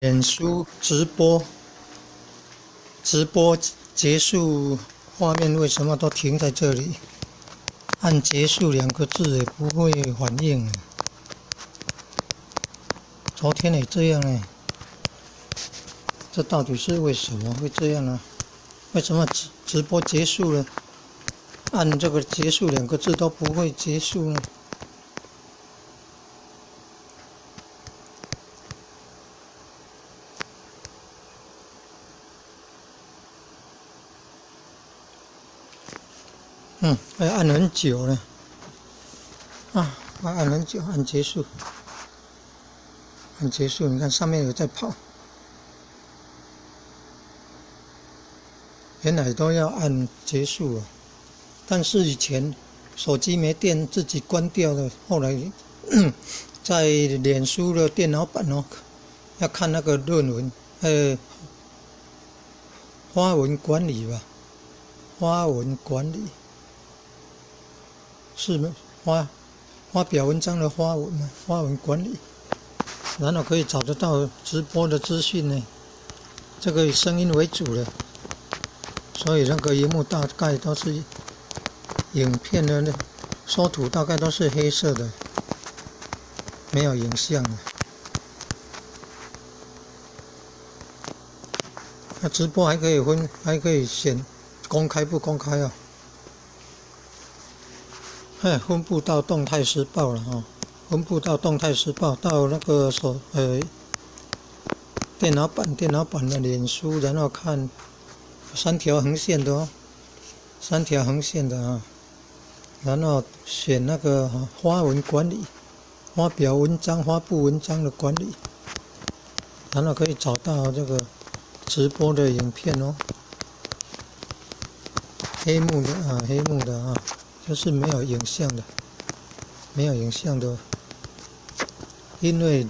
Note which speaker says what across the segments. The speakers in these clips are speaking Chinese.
Speaker 1: 脸书直播，直播结束，画面为什么都停在这里？按结束2个字也不会反应。昨天也这样哎，这到底是为什么会这样呢？为什么直播结束了，按这个结束2个字都不会结束呢？还按很久了还按很久，按结束，按结束，你看上面有在跑，原来都要按结束啊，但是以前手机没电自己关掉了，后来在脸书的电脑版要看那个论文，花文管理吧，花文管理是发表文章的花文嘛，花文管理，然后可以找得到直播的资讯呢。这个以声音为主的，所以那个萤幕大概都是影片的缩图，大概都是黑色的，没有影像的。那直播还可以选公开不公开啊？分布到动态时报了哈，分布到动态时报，到那个电脑版的脸书，然后看3条横线的哦，3条横线的啊，然后选那个花文管理，发表文章、发布文章的管理，然后可以找到这个直播的影片哦，黑幕的啊，就是没有影像的，没有影像的，因为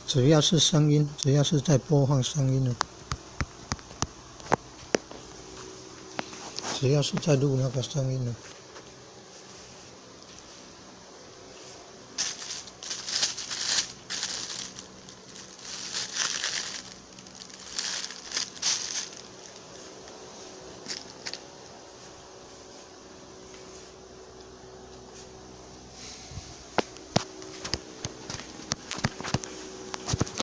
Speaker 1: 只要是声音，只要是在播放声音的，只要是在录那个声音的。